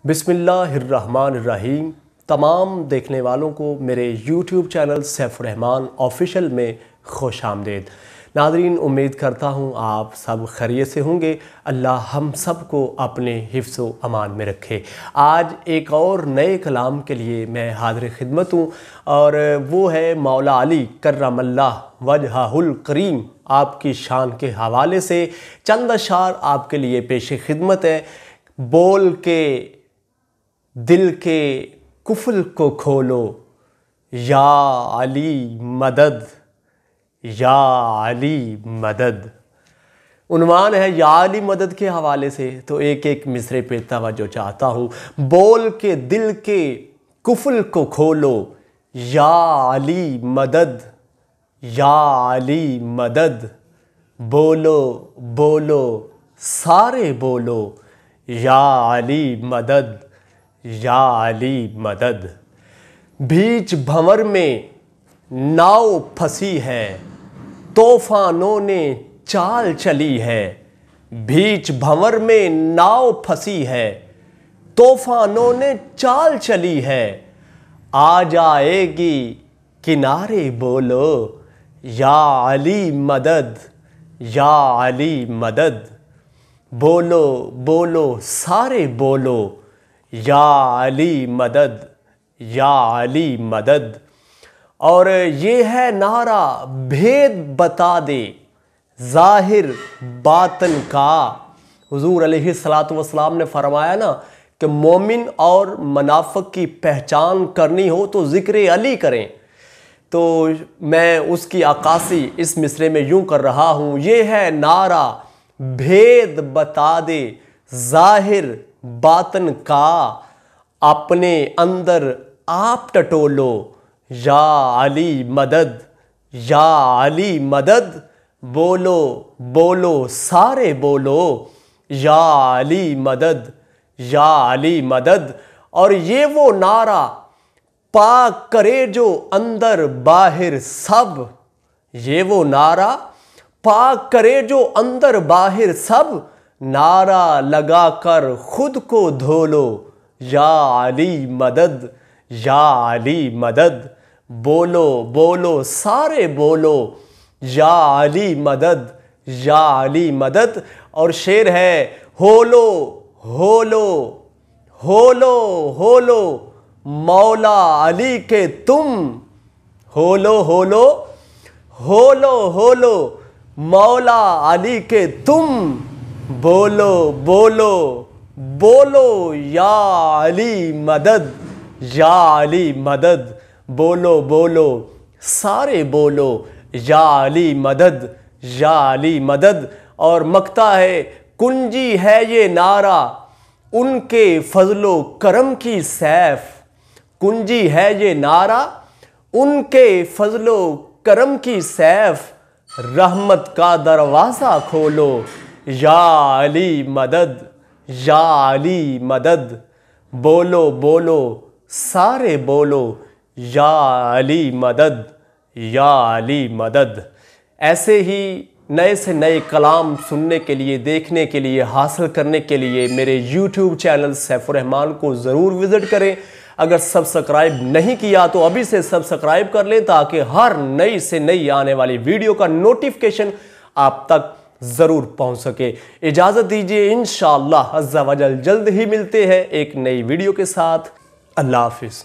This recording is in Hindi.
बिस्मिल्लाहिर्रहमानिर्रहीम। तमाम देखने वालों को मेरे YouTube चैनल सैफुर्रहमान ऑफिशियल में खुश आमदीद। नाज़रीन, उम्मीद करता हूँ आप सब खैरियत से होंगे। अल्लाह हम सब को अपने हिफ्ज़ व अमान में रखे। आज एक और नए कलाम के लिए मैं हाज़िर खिदमत हूँ और वो है मौला अली कर्रमल्लाह वजहुल करीम आपकी शान के हवाले से चंद अशार आपके लिए पेश खिदमत है। बोल के दिल के कुफल को खोलो, या अली मदद, या अली मदद। उन्वान है या अली मदद के हवाले से, तो एक एक मिसरे पे तवज्जो चाहता हूँ। बोल के दिल के कुफल को खोलो, या अली मदद, या अली मदद। बोलो बोलो सारे बोलो, या अली मदद, या अली मदद। बीच भंवर में नाव फंसी है, तूफानों ने चाल चली है। बीच भंवर में नाव फंसी है, तूफानों ने चाल चली है। आ जाएगी किनारे बोलो, या अली मदद, या अली मदद। बोलो बोलो सारे बोलो, या अली मदद, या अली मदद। और ये है नारा भेद बता दे ज़ाहिर बातन का। हुज़ूर अलैहिस्सलातु वस्सलाम ने फरमाया ना कि मोमिन और मुनाफिक की पहचान करनी हो तो ज़िक्र अली करें। तो मैं उसकी अक्कासी इस मिसरे में यूँ कर रहा हूँ। ये है नारा भेद बता दे ज़ाहिर बातन का, अपने अंदर आप टटोलो, या अली मदद, या अली मदद। बोलो बोलो सारे बोलो, या अली मदद, या अली मदद। और ये वो नारा पाक करे जो अंदर बाहिर सब। ये वो नारा पाक करे जो अंदर बाहिर सब। नारा लगाकर खुद को धो लो, या अली मदद, या अली मदद। बोलो बोलो सारे बोलो, या अली मदद, या अली मदद। और शेर है होलो होलो होलो होलो मौला अली के तुम। होलो होलो होलो होलो मौला अली के तुम। बोलो बोलो बोलो या अली मदद, या अली मदद। बोलो बोलो सारे बोलो, या अली मदद, या अली मदद। और मकता है कुंजी है ये नारा उनके फजलो करम की सैफ। कुंजी है ये नारा उनके फजलो करम की सैफ। रहमत का दरवाज़ा खोलो, या अली मदद, या अली मदद। बोलो बोलो सारे बोलो, या अली मदद, या अली मदद। ऐसे ही नए से नए कलाम सुनने के लिए, देखने के लिए, हासिल करने के लिए मेरे YouTube चैनल सैफुर्रहमान को ज़रूर विज़िट करें। अगर सब्सक्राइब नहीं किया तो अभी से सब्सक्राइब कर लें ताकि हर नई से नई आने वाली वीडियो का नोटिफिकेशन आप तक ज़रूर पहुंच सके। इजाज़त दीजिए, इंशाअल्लाह अज़्ज़ा वजल जल्द ही मिलते हैं एक नई वीडियो के साथ। अल्लाह हाफिज़।